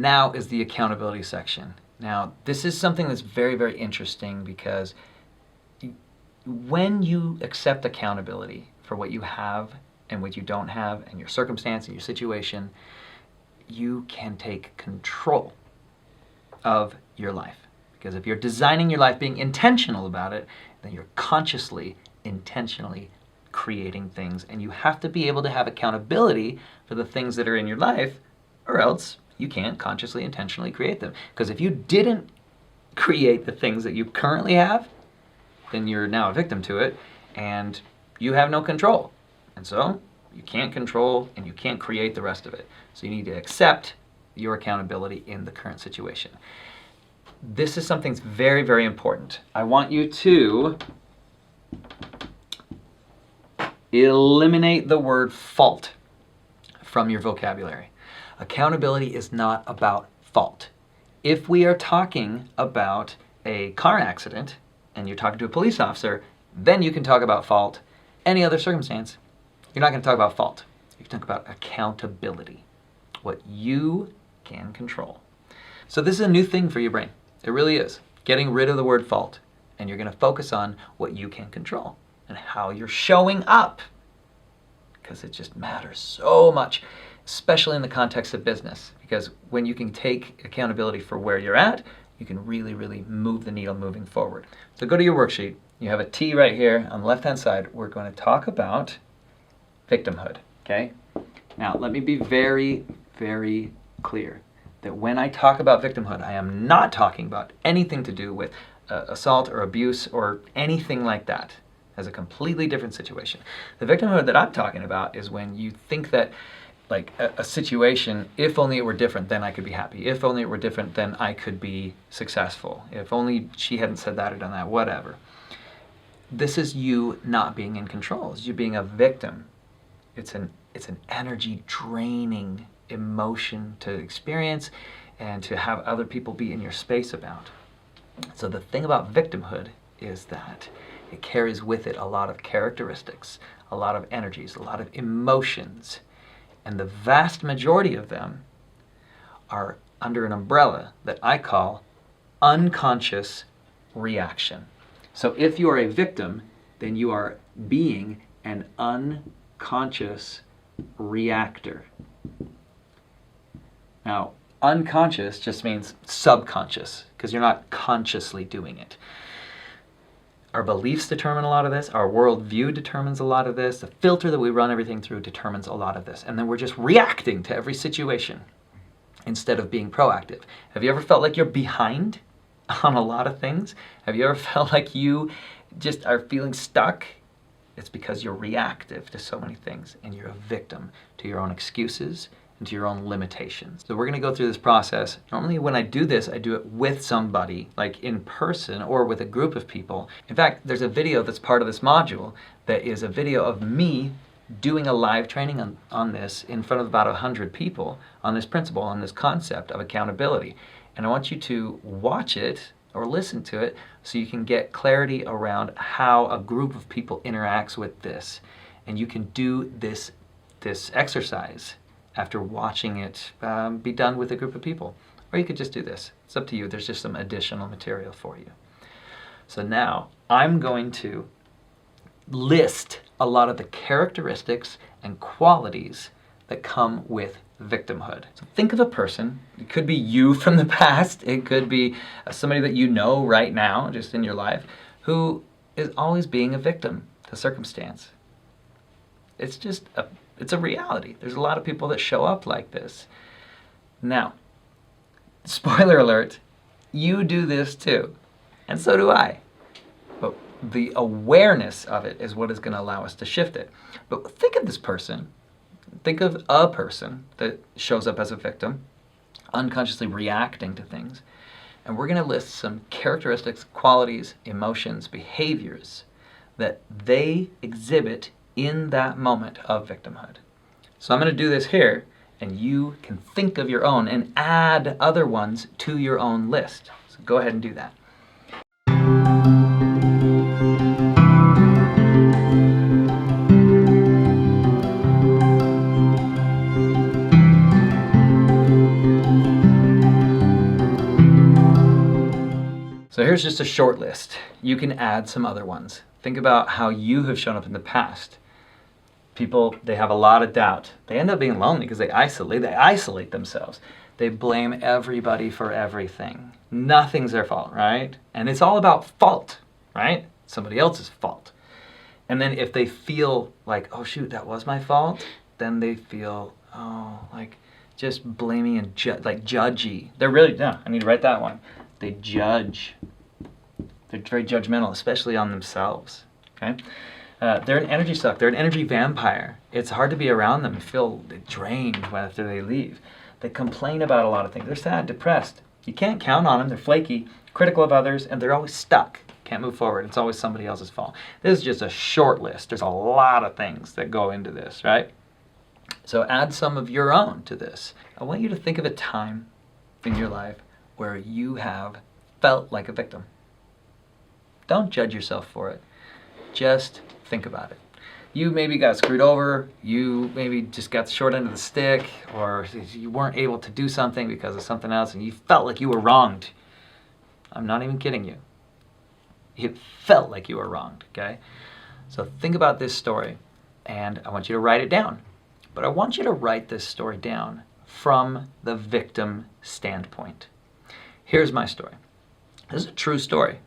Now is the accountability section. Now, this is something that's very, very interesting because when you accept accountability for what you have and what you don't have and your circumstance and your situation, you can take control of your life. Because if you're designing your life, being intentional about it, then you're consciously, intentionally creating things. And you have to be able to have accountability for the things that are in your life, or else you can't consciously, intentionally create them. Because if you didn't create the things that you currently have, then you're now a victim to it, and you have no control. And so you can't control and you can't create the rest of it. So you need to accept your accountability in the current situation. This is something that's very, very important. I want you to eliminate the word fault from your vocabulary. Accountability is not about fault. If we are talking about a car accident and you're talking to a police officer, then you can talk about fault. Any other circumstance, you're not going to talk about fault. You can talk about accountability, what you can control. So this is a new thing for your brain. It really is. Getting rid of the word fault. And you're going to focus on what you can control and how you're showing up. Because it just matters so much, especially in the context of business. Because when you can take accountability for where you're at, you can really, really move the needle moving forward. So go to your worksheet. You have a T right here on the left-hand side. We're going to talk about victimhood, okay? Now, let me be very, very clear that when I talk about victimhood, I am not talking about anything to do with assault or abuse or anything like that. As a completely different situation. The victimhood that I'm talking about is when you think that like a situation, if only it were different, then I could be happy. If only it were different, then I could be successful. If only she hadn't said that or done that, whatever. This is you not being in control. It's you being a victim. It's an energy draining emotion to experience and to have other people be in your space about. So the thing about victimhood is that it carries with it a lot of characteristics, a lot of energies, a lot of emotions. And the vast majority of them are under an umbrella that I call unconscious reaction. So if you are a victim, then you are being an unconscious reactor. Now, unconscious just means subconscious, because you're not consciously doing it. Our beliefs determine a lot of this. Our worldview determines a lot of this. The filter that we run everything through determines a lot of this. And then we're just reacting to every situation instead of being proactive. Have you ever felt like you're behind on a lot of things? Have you ever felt like you just are feeling stuck? It's because you're reactive to so many things and you're a victim to your own excuses and to your own limitations. So we're going to go through this process. Normally when I do this, I do it with somebody, like in person or with a group of people. In fact, there's a video that's part of this module that is a video of me doing a live training on this in front of about 100 people on this principle, on this concept of accountability. And I want you to watch it or listen to it so you can get clarity around how a group of people interacts with this. And you can do this exercise after watching it be done with a group of people. Or you could just do this. It's up to you. There's just some additional material for you. So now I'm going to list a lot of the characteristics and qualities that come with victimhood. So think of a person. It could be you from the past. It could be somebody that you know right now, just in your life, who is always being a victim to circumstance. It's a reality. There's a lot of people that show up like this. Now, spoiler alert, you do this too. And so do I. But the awareness of it is what is going to allow us to shift it. But think of this person. Think of a person that shows up as a victim, unconsciously reacting to things. And we're going to list some characteristics, qualities, emotions, behaviors that they exhibit in that moment of victimhood. So I'm going to do this here, and you can think of your own and add other ones to your own list. So go ahead and do that. So here's just a short list. You can add some other ones. Think about how you have shown up in the past. People, they have a lot of doubt. They end up being lonely because they isolate themselves. They blame everybody for everything. Nothing's their fault, right? And it's all about fault, right? Somebody else's fault. And then if they feel like, oh shoot, that was my fault, then they feel, oh, like just blaming and like judgy. They're really, yeah, I need to write that one. They judge. They're very judgmental, especially on themselves, okay? They're an energy suck. They're an energy vampire. It's hard to be around them and feel drained after they leave. They complain about a lot of things. They're sad, depressed. You can't count on them. They're flaky, critical of others, and they're always stuck. Can't move forward. It's always somebody else's fault. This is just a short list. There's a lot of things that go into this, right? So add some of your own to this. I want you to think of a time in your life where you have felt like a victim. Don't judge yourself for it. Just think about it. You maybe got screwed over, you maybe just got the short end of the stick, or you weren't able to do something because of something else and you felt like you were wronged. I'm not even kidding you. You felt like you were wronged, okay? So think about this story, and I want you to write it down. But I want you to write this story down from the victim standpoint. Here's my story. This is a true story.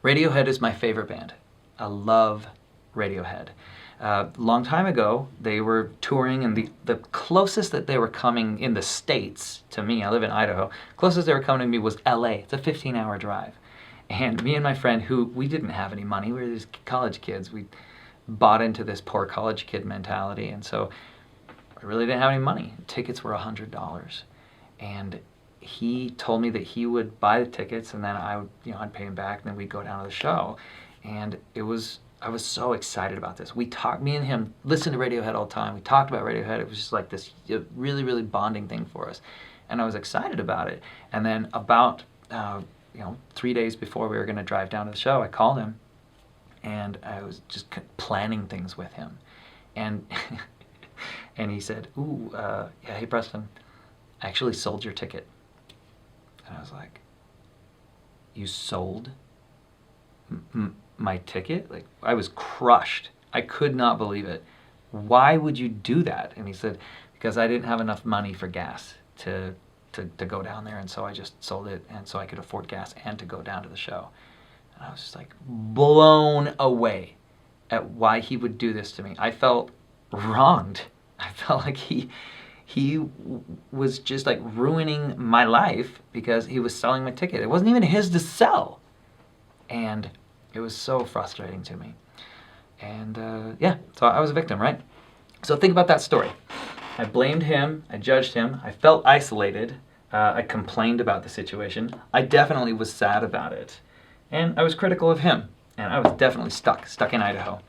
Radiohead is my favorite band. I love Radiohead. A long time ago, they were touring, and the closest that they were coming in the States to me, I live in Idaho, closest they were coming to me was LA. It's a 15-hour drive. And me and my friend, who we didn't have any money, we were these college kids, we bought into this poor college kid mentality, and so I really didn't have any money. Tickets were $100. And he told me that he would buy the tickets, and then I'd pay him back, and then we'd go down to the show. And I was so excited about this. Me and him listened to Radiohead all the time. We talked about Radiohead. It was just like this really, really bonding thing for us. And I was excited about it. And then about 3 days before we were going to drive down to the show, I called him, and I was just planning things with him. And and he said, yeah, hey Preston, I actually sold your ticket. And I was like, you sold my ticket? Like, I was crushed. I could not believe it. Why would you do that? And he said, because I didn't have enough money for gas to go down there, and so I just sold it, and so I could afford gas and to go down to the show. And I was just like blown away at why he would do this to me. I felt wronged. I felt like he was just like ruining my life because he was selling my ticket. It wasn't even his to sell. And it was so frustrating to me. And so I was a victim, right? So think about that story. I blamed him, I judged him, I felt isolated, I complained about the situation, I definitely was sad about it, and I was critical of him, and I was definitely stuck in Idaho.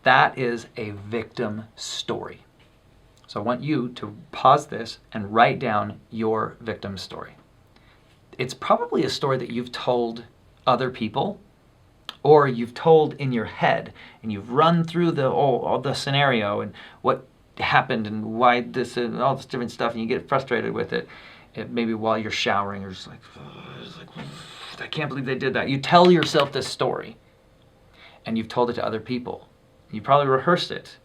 That is a victim story. So I want you to pause this and write down your victim story. It's probably a story that you've told other people, or you've told in your head, and you've run through the scenario and what happened and why this and all this different stuff, and you get frustrated with it. Maybe while you're showering, you're just like, I can't believe they did that. You tell yourself this story, and you've told it to other people. You probably rehearsed it.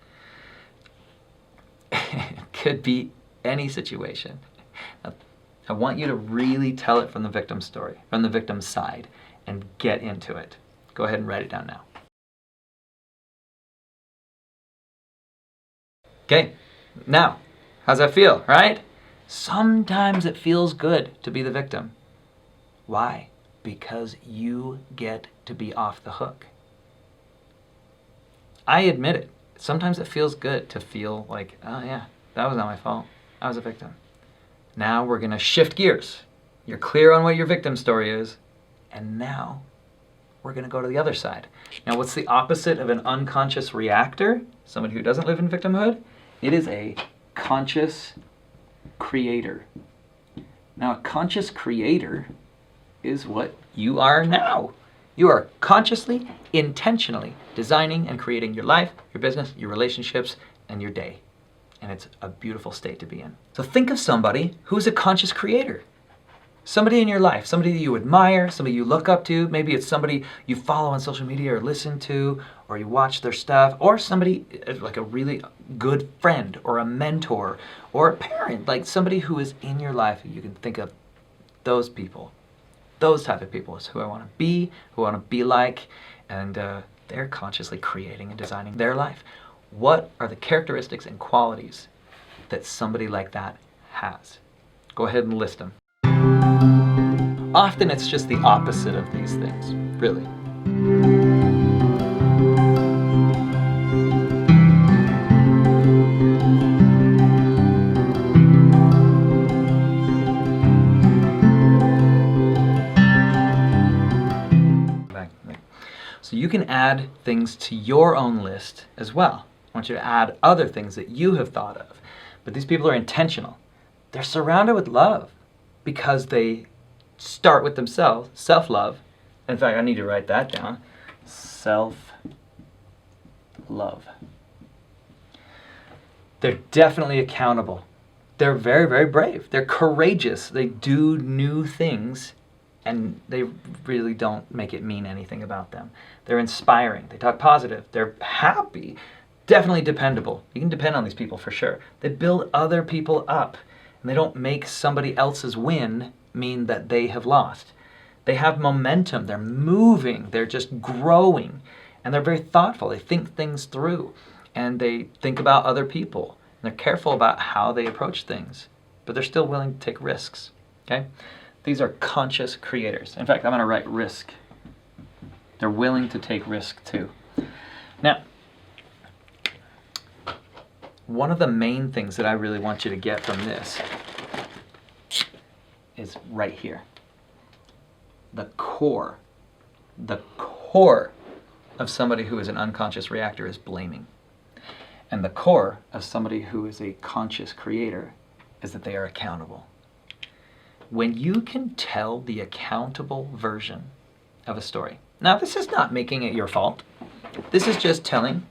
It could be any situation. Now, I want you to really tell it from the victim story, from the victim's side, and get into it. Go ahead and write it down now. Okay, now, how's that feel, right? Sometimes it feels good to be the victim. Why? Because you get to be off the hook. I admit it. Sometimes it feels good to feel like, oh yeah, that was not my fault. I was a victim. Now we're going to shift gears. You're clear on what your victim story is, and now we're going to go to the other side. Now, what's the opposite of an unconscious reactor? Somebody who doesn't live in victimhood? It is a conscious creator. Now, a conscious creator is what you are now. You are consciously, intentionally designing and creating your life, your business, your relationships, and your day. And it's a beautiful state to be in. So think of somebody who's a conscious creator. Somebody in your life, somebody that you admire, somebody you look up to. Maybe it's somebody you follow on social media or listen to, or you watch their stuff, or somebody like a really good friend or a mentor or a parent, like somebody who is in your life. You can think of those people. Those type of people is who I want to be, who I want to be like, and they're consciously creating and designing their life. What are the characteristics and qualities that somebody like that has? Go ahead and list them. Often it's just the opposite of these things, really. So you can add things to your own list as well. I want you to add other things that you have thought of. But these people are intentional. They're surrounded with love because they start with themselves, self-love. In fact, I need to write that down. Self-love. They're definitely accountable. They're very, very brave. They're courageous. They do new things, and they really don't make it mean anything about them. They're inspiring. They talk positive. They're happy. Definitely dependable. You can depend on these people for sure. They build other people up, and they don't make somebody else's win mean that they have lost. They have momentum. They're moving. They're just growing, and they're very thoughtful. They think things through, and they think about other people. And they're careful about how they approach things, but they're still willing to take risks. Okay? These are conscious creators. In fact, I'm going to write risk. They're willing to take risk too. Now, one of the main things that I really want you to get from this is right here. The core of somebody who is an unconscious reactor is blaming. And the core of somebody who is a conscious creator is that they are accountable. When you can tell the accountable version of a story. Now, this is not making it your fault. This is just telling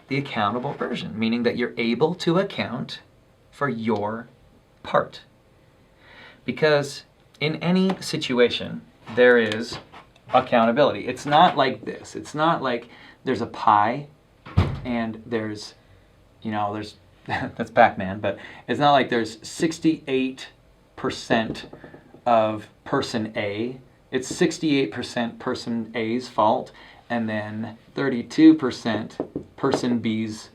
the accountable version, meaning that you're able to account for your part. Because in any situation, there is accountability. It's not like this. It's not like there's a pie and there's that's Pac-Man, but it's not like there's 68% of person A. It's 68% person A's fault, and then 32% person B's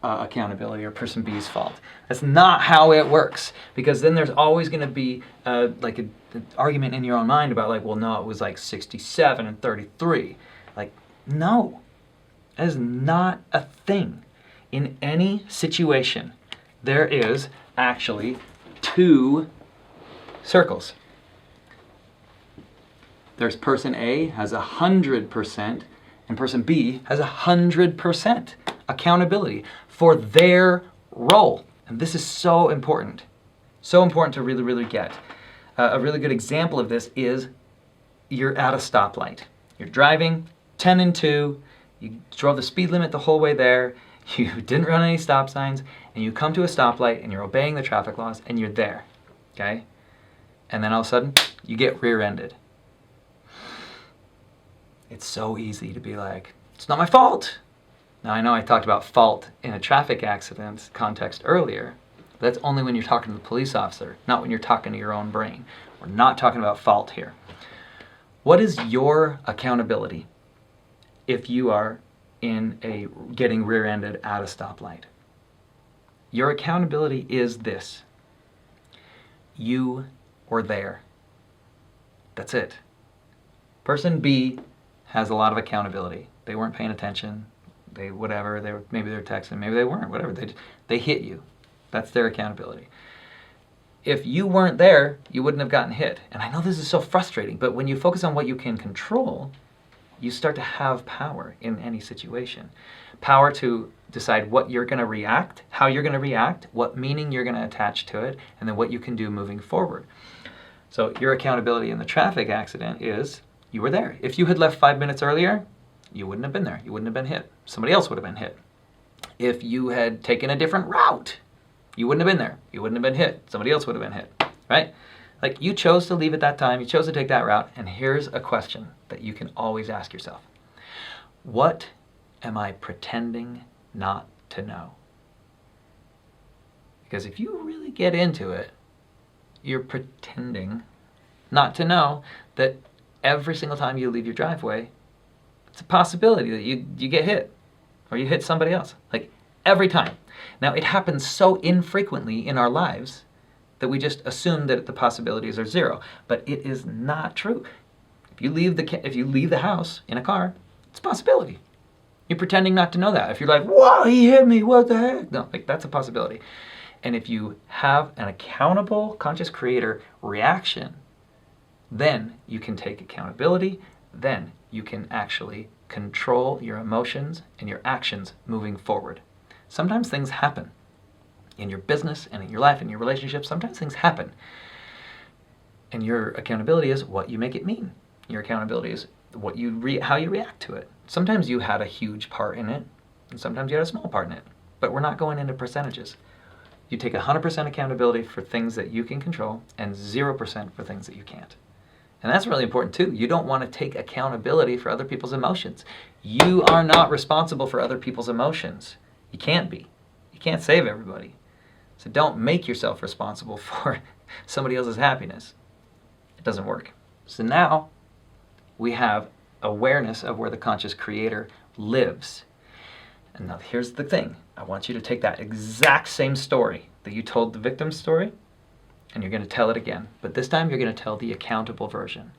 accountability, or person B's fault. That's not how it works, because then there's always going to be like an argument in your own mind about like, well, no, it was like 67 and 33. Like, no, that is not a thing. In any situation, there is actually two circles. There's person A has 100%, and person B has 100% accountability for their role. And this is so important. So important to really, really get. A really good example of this is you're at a stoplight. You're driving 10 and 2, you drove the speed limit the whole way there, you didn't run any stop signs, and you come to a stoplight and you're obeying the traffic laws and you're there, okay? And then all of a sudden, you get rear-ended. It's so easy to be like, it's not my fault. Now, I know I talked about fault in a traffic accident context earlier, but that's only when you're talking to the police officer, not when you're talking to your own brain. We're not talking about fault here. What is your accountability if you are in a getting rear-ended at a stoplight? Your accountability is this. You were there. That's it. Person B has a lot of accountability. They weren't paying attention. Maybe they were texting, maybe they weren't, whatever. They hit you. That's their accountability. If you weren't there, you wouldn't have gotten hit. And I know this is so frustrating, but when you focus on what you can control, you start to have power in any situation. Power to decide what you're going to react, how you're going to react, what meaning you're going to attach to it, and then what you can do moving forward. So your accountability in the traffic accident is you were there. If you had left 5 minutes earlier, you wouldn't have been there. You wouldn't have been hit. Somebody else would have been hit. If you had taken a different route, you wouldn't have been there. You wouldn't have been hit. Somebody else would have been hit, right? Like, you chose to leave at that time, you chose to take that route, and here's a question that you can always ask yourself. What am I pretending not to know? Because if you really get into it, you're pretending not to know that every single time you leave your driveway, it's a possibility that you get hit or you hit somebody else. Like, every time. Now, it happens so infrequently in our lives that we just assume that the possibilities are zero, but it is not true. If you leave the house in a car, it's a possibility. You're pretending not to know that. If you're like, "Wow, he hit me, what the heck?" No, like, that's a possibility. And if you have an accountable conscious creator reaction, then you can take accountability, then you can actually control your emotions and your actions moving forward. Sometimes things happen in your business and in your life and your relationships. Sometimes things happen. And your accountability is what you make it mean. Your accountability is how you react to it. Sometimes you had a huge part in it, and sometimes you had a small part in it. But we're not going into percentages. You take 100% accountability for things that you can control and 0% for things that you can't. And that's really important too. You don't want to take accountability for other people's emotions. You are not responsible for other people's emotions. You can't be. You can't save everybody. So don't make yourself responsible for somebody else's happiness. It doesn't work. So now we have awareness of where the conscious creator lives. And now here's the thing. I want you to take that exact same story that you told the victim's story, and you're going to tell it again. But this time you're going to tell the accountable version.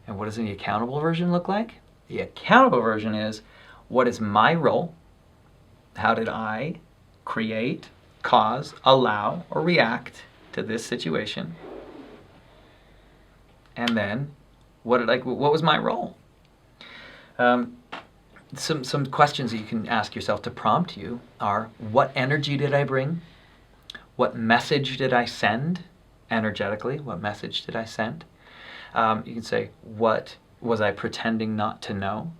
And what does the accountable version look like? The accountable version is, what is my role? How did I create, cause, allow, or react to this situation? And then, what was my role? Some questions that you can ask yourself to prompt you are, what energy did I bring? What message did I send energetically? What message did I send? You can say, what was I pretending not to know?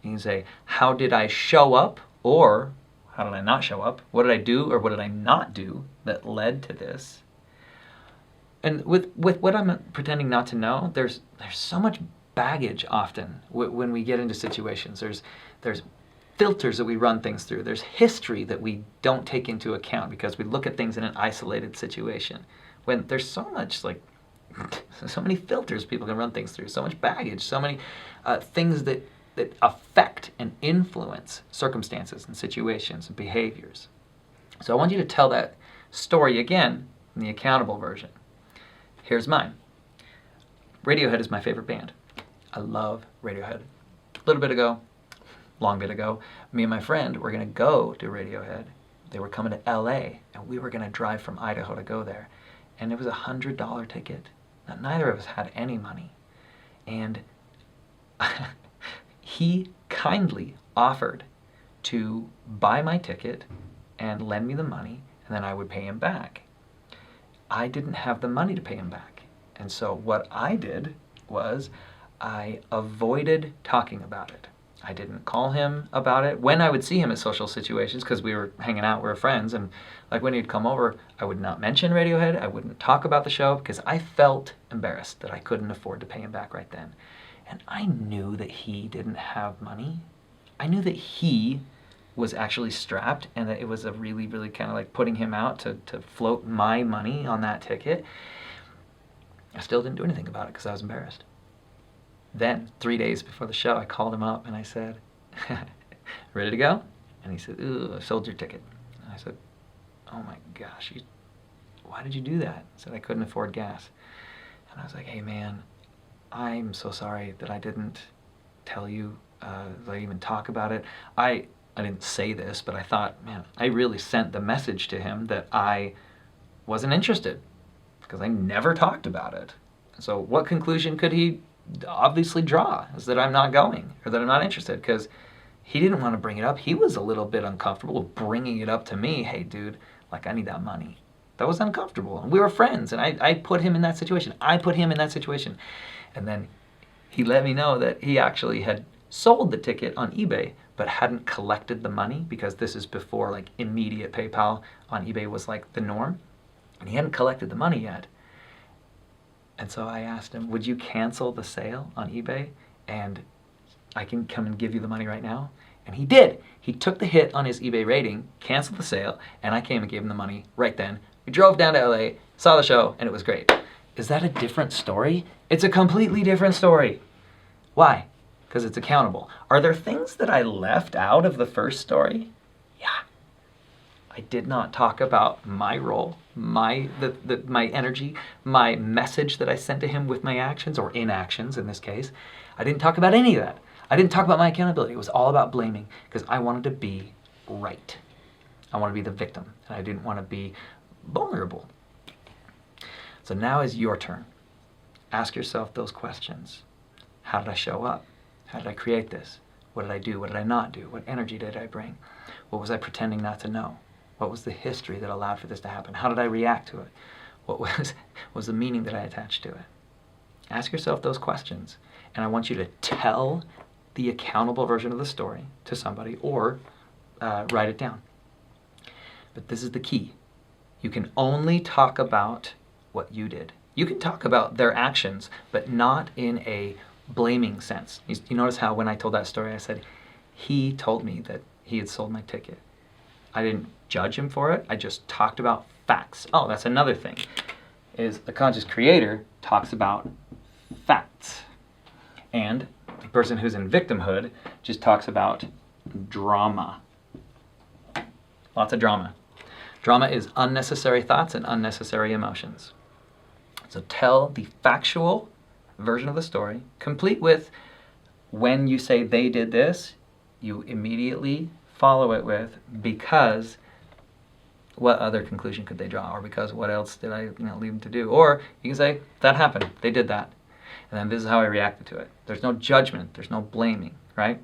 You can say, how did I show up? Or how did I not show up? What did I do or what did I not do that led to this? And with what I'm pretending not to know, there's so much baggage often when we get into situations. There's filters that we run things through. There's history that we don't take into account because we look at things in an isolated situation. When there's so many filters people can run things through, so much baggage, so many things that affect and influence circumstances and situations and behaviors. So I want you to tell that story again in the accountable version. Here's mine. Radiohead is my favorite band. I love Radiohead. A little bit ago, long bit ago, me and my friend were going to go to Radiohead. They were coming to LA, and we were going to drive from Idaho to go there. And it was a $100 ticket. Now, neither of us had any money. And he kindly offered to buy my ticket and lend me the money, and then I would pay him back. I didn't have the money to pay him back. And so what I did was I avoided talking about it. I didn't call him about it. When I would see him at social situations, because we were hanging out, we were friends, and like when he'd come over, I would not mention Radiohead. I wouldn't talk about the show because I felt embarrassed that I couldn't afford to pay him back right then. And I knew that he didn't have money. I knew that he was actually strapped and that it was a really, really kind of like putting him out to float my money on that ticket. I still didn't do anything about it because I was embarrassed. Then, 3 days before the show, I called him up and I said, ready to go? And he said, ooh, I sold your ticket. And I said, oh my gosh, why did you do that? I said, I couldn't afford gas. And I was like, hey man, I'm so sorry that I didn't tell you, that I even talk about it. I didn't say this, but I thought, man, I really sent the message to him that I wasn't interested because I never talked about it. So what conclusion could he obviously draw? Is that I'm not going or that I'm not interested, because he didn't want to bring it up. He was a little bit uncomfortable with bringing it up to me. Hey, dude, like, I need that money. That was uncomfortable. And we were friends, and I put him in that situation. And then he let me know that he actually had sold the ticket on eBay, but hadn't collected the money, because this is before like immediate PayPal on eBay was like the norm. And he hadn't collected the money yet. And so I asked him, would you cancel the sale on eBay and I can come and give you the money right now? And he did. He took the hit on his eBay rating, canceled the sale, and I came and gave him the money right then. We drove down to LA, saw the show, and it was great. Is that a different story? It's a completely different story. Why? Because it's accountable. Are there things that I left out of the first story? Yeah. I did not talk about my role, my energy, my message that I sent to him with my actions or inactions in this case. I didn't talk about any of that. I didn't talk about my accountability. It was all about blaming because I wanted to be right. I wanted to be the victim and I didn't want to be vulnerable. So now is your turn. Ask yourself those questions. How did I show up? How did I create this? What did I do? What did I not do? What energy did I bring? What was I pretending not to know? What was the history that allowed for this to happen? How did I react to it? What was the meaning that I attached to it? Ask yourself those questions. And I want you to tell the accountable version of the story to somebody or write it down. But this is the key. You can only talk about what you did. You can talk about their actions, but not in a blaming sense. You notice how when I told that story, I said, he told me that he had sold my ticket. I didn't judge him for it. I just talked about facts. Oh, that's another thing, is the conscious creator talks about facts. And the person who's in victimhood just talks about drama. Lots of drama. Drama is unnecessary thoughts and unnecessary emotions. So tell the factual version of the story, complete with when you say they did this, you immediately follow it with because what other conclusion could they draw? Or because what else did I leave them to do? Or you can say, that happened, they did that. And then this is how I reacted to it. There's no judgment, there's no blaming, right?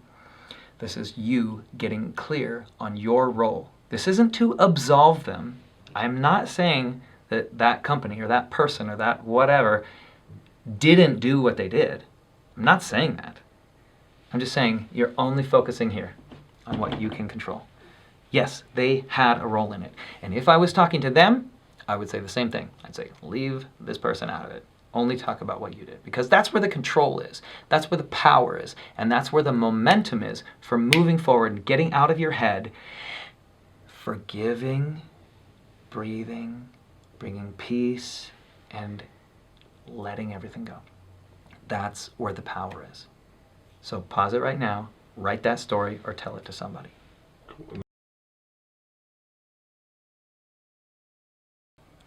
This is you getting clear on your role. This isn't to absolve them. I'm not saying that that company or that person or that whatever didn't do what they did. I'm not saying that. I'm just saying you're only focusing here on what you can control. Yes, they had a role in it. And if I was talking to them, I would say the same thing. I'd say, leave this person out of it. Only talk about what you did. Because that's where the control is. That's where the power is. And that's where the momentum is for moving forward and getting out of your head, forgiving, breathing, bringing peace, and letting everything go. That's where the power is. So pause it right now, write that story, or tell it to somebody.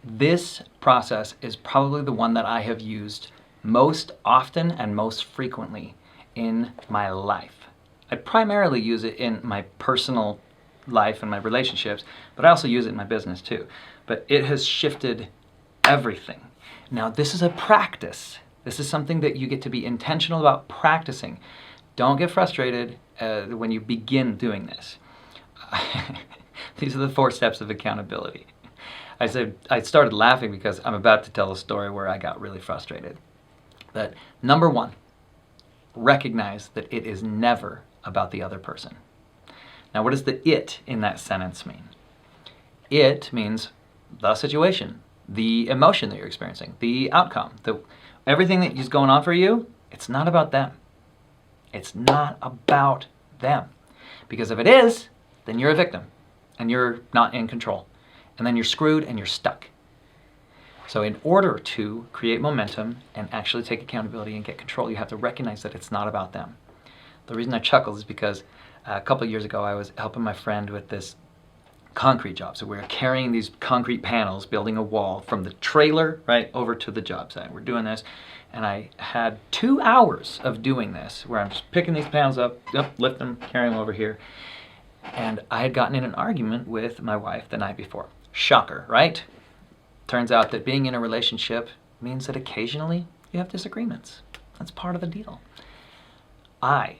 This process is probably the one that I have used most often and most frequently in my life. I primarily use it in my personal life and my relationships, but I also use it in my business too. But it has shifted everything. Now, this is a practice. This is something that you get to be intentional about practicing. Don't get frustrated when you begin doing this. These are the 4 steps of accountability. I started laughing because I'm about to tell a story where I got really frustrated. But number 1, recognize that it is never about the other person. Now, what does the it in that sentence mean? It means the situation, the emotion that you're experiencing, the outcome, everything that is going on for you. It's not about them. It's not about them. Because if it is, then you're a victim and you're not in control. And then you're screwed and you're stuck. So in order to create momentum and actually take accountability and get control, you have to recognize that it's not about them. The reason I chuckle is because a couple of years ago I was helping my friend with this concrete job. So we were carrying these concrete panels, building a wall from the trailer right over to the job site. We're doing this, and I had 2 hours of doing this where I'm just picking these panels up, lift them, carrying them over here. And I had gotten in an argument with my wife the night before. Shocker, right? Turns out that being in a relationship means that occasionally you have disagreements. That's part of the deal. I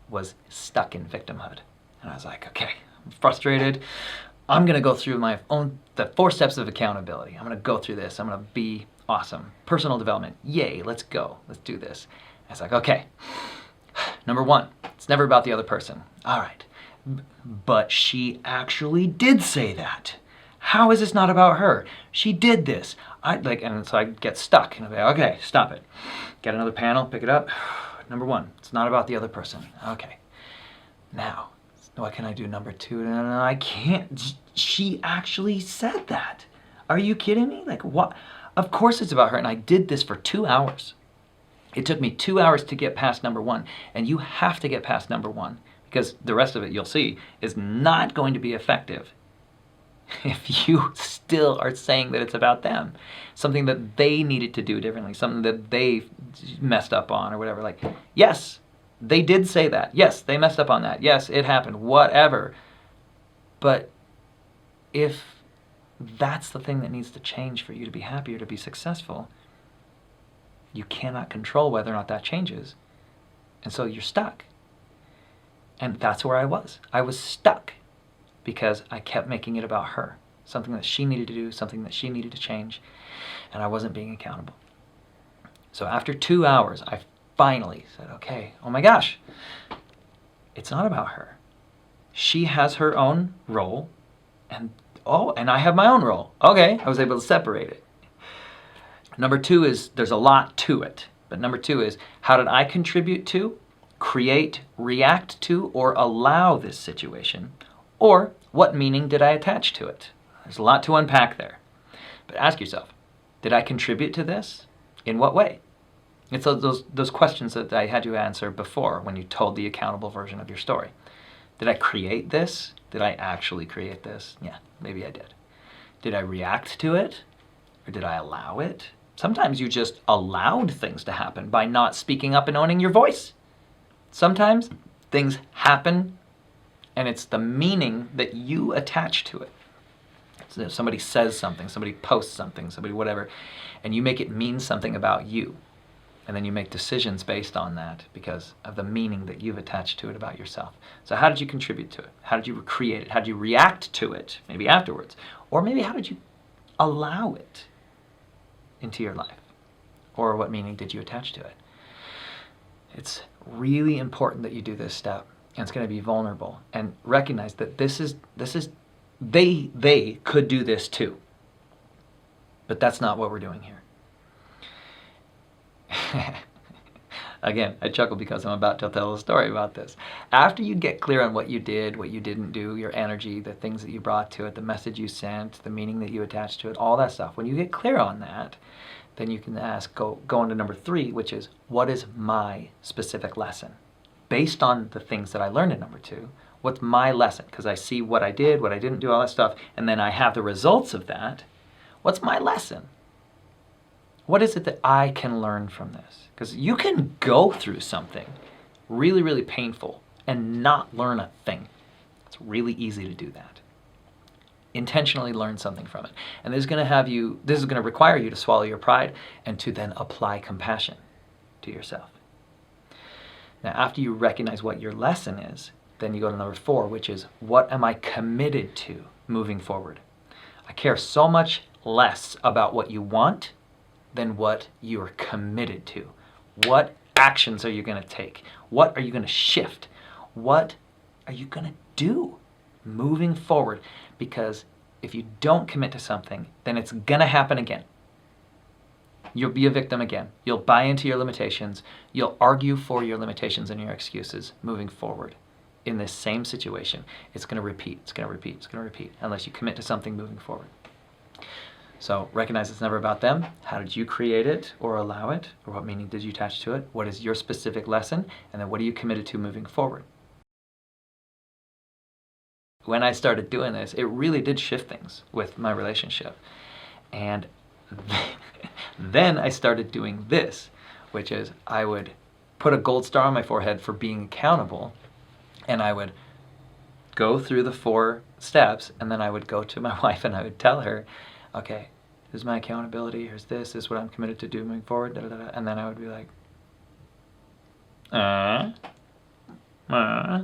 was stuck in victimhood. And I was like, okay, I'm frustrated. I'm going to go through the 4 steps of accountability. I'm going to go through this. I'm going to be awesome. Personal development. Yay, let's go. Let's do this. I was like, okay, number 1, it's never about the other person. All right. But she actually did say that. How is this not about her? She did this. And so I get stuck. And I'm like, okay, stop it. Get another panel, pick it up. Number 1, it's not about the other person. Okay. Now, what can I do? Number 2, no, I can't. She actually said that. Are you kidding me? Like, what? Of course it's about her. And I did this for 2 hours. It took me 2 hours to get past number 1. And you have to get past number 1, because the rest of it, you'll see, is not going to be effective if you still are saying that it's about them, something that they needed to do differently, something that they messed up on or whatever. Like, yes, they did say that. Yes, they messed up on that. Yes, it happened, whatever. But if that's the thing that needs to change for you to be happy or to be successful, you cannot control whether or not that changes. And so you're stuck. And that's where I was. I was stuck because I kept making it about her. Something that she needed to do, something that she needed to change, and I wasn't being accountable. So after 2 hours, I finally said, okay, oh my gosh, it's not about her. She has her own role, and I have my own role. Okay, I was able to separate it. Number 2 is, there's a lot to it, but number 2 is, how did I contribute to, create, react to, or allow this situation? Or what meaning did I attach to it? There's a lot to unpack there. But ask yourself, did I contribute to this? In what way? It's those questions that I had you answer before when you told the accountable version of your story. Did I create this? Did I actually create this? Yeah, maybe I did. Did I react to it? Or did I allow it? Sometimes you just allowed things to happen by not speaking up and owning your voice. Sometimes things happen and it's the meaning that you attach to it. So if somebody says something, somebody posts something, somebody whatever, and you make it mean something about you. And then you make decisions based on that because of the meaning that you've attached to it about yourself. So how did you contribute to it? How did you create it? How did you react to it? Maybe afterwards. Or maybe how did you allow it into your life? Or what meaning did you attach to it? It's really important that you do this step. And it's going to be vulnerable. And recognize that this is they could do this too. But that's not what we're doing here. Again, I chuckle because I'm about to tell a story about this. After you get clear on what you did, what you didn't do, your energy, the things that you brought to it, the message you sent, the meaning that you attached to it, all that stuff, when you get clear on that, then you can go into number 3, which is, what is my specific lesson? Based on the things that I learned in number 2, what's my lesson? Because I see what I did, what I didn't do, all that stuff, and then I have the results of that. What's my lesson? What is it that I can learn from this? Because you can go through something really, really painful and not learn a thing. It's really easy to do that. Intentionally learn something from it. And this is going to require you to swallow your pride and to then apply compassion to yourself. Now, after you recognize what your lesson is, then you go to number 4, which is, what am I committed to moving forward? I care so much less about what you want than what you are committed to. What actions are you going to take? What are you going to shift? What are you going to do moving forward? Because if you don't commit to something, then it's going to happen again. You'll be a victim again. You'll buy into your limitations. You'll argue for your limitations and your excuses moving forward in this same situation. It's going to repeat. It's going to repeat. It's going to repeat unless you commit to something moving forward. So recognize it's never about them. How did you create it or allow it? Or what meaning did you attach to it? What is your specific lesson? And then what are you committed to moving forward? When I started doing this, it really did shift things with my relationship. And then I started doing this, which is I would put a gold star on my forehead for being accountable, and I would go through the 4 steps, and then I would go to my wife and I would tell her, okay, this is my accountability, here's this is what I'm committed to do moving forward, and then I would be like,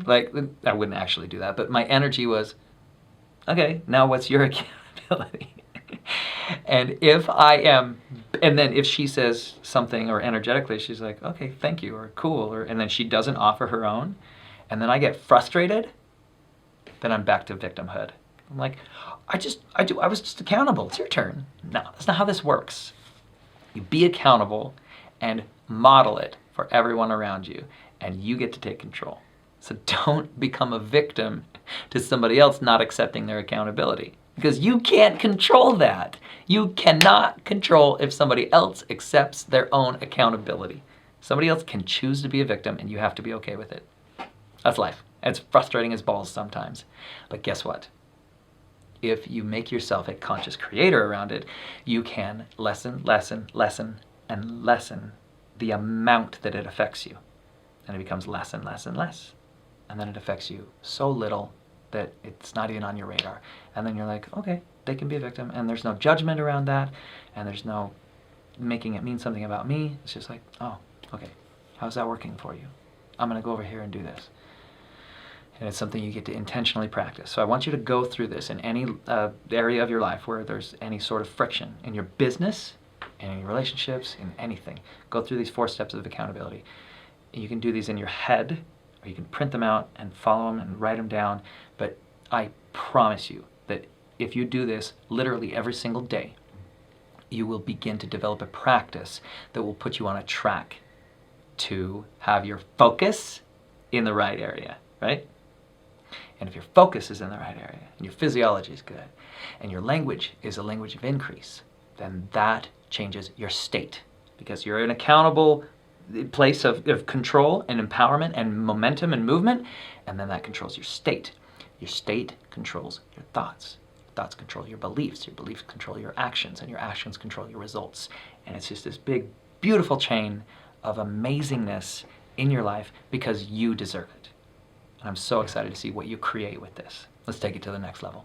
like, I wouldn't actually do that, but my energy was, okay, now what's your accountability? And then if she says something, or energetically she's like, okay, thank you, or cool, and then she doesn't offer her own, and then I get frustrated, then I'm back to victimhood. I'm like, I was just accountable. It's your turn. No, that's not how this works. You be accountable and model it for everyone around you, and you get to take control. So don't become a victim to somebody else not accepting their accountability, because you can't control that. You cannot control if somebody else accepts their own accountability. Somebody else can choose to be a victim, and you have to be okay with it. That's life. It's frustrating as balls sometimes. But guess what? If you make yourself a conscious creator around it, you can lessen the amount that it affects you. And it becomes less and less and less. And then it affects you so little that it's not even on your radar. And then you're like, okay, they can be a victim, and there's no judgment around that, and there's no making it mean something about me. It's just like, oh, okay, how's that working for you? I'm gonna go over here and do this. And it's something you get to intentionally practice. So I want you to go through this in any area of your life where there's any sort of friction in your business, in your relationships, in anything. Go through these 4 steps of accountability. You can do these in your head, or you can print them out and follow them and write them down. But I promise you that if you do this literally every single day, you will begin to develop a practice that will put you on a track to have your focus in the right area, right? And if your focus is in the right area, and your physiology is good, and your language is a language of increase, then that changes your state. Because you're an accountable place of control and empowerment and momentum and movement, and then that controls your state. Your state controls your thoughts. Your thoughts control your beliefs control your actions, and your actions control your results. And it's just this big, beautiful chain of amazingness in your life because you deserve it. And I'm so excited to see what you create with this. Let's take it to the next level.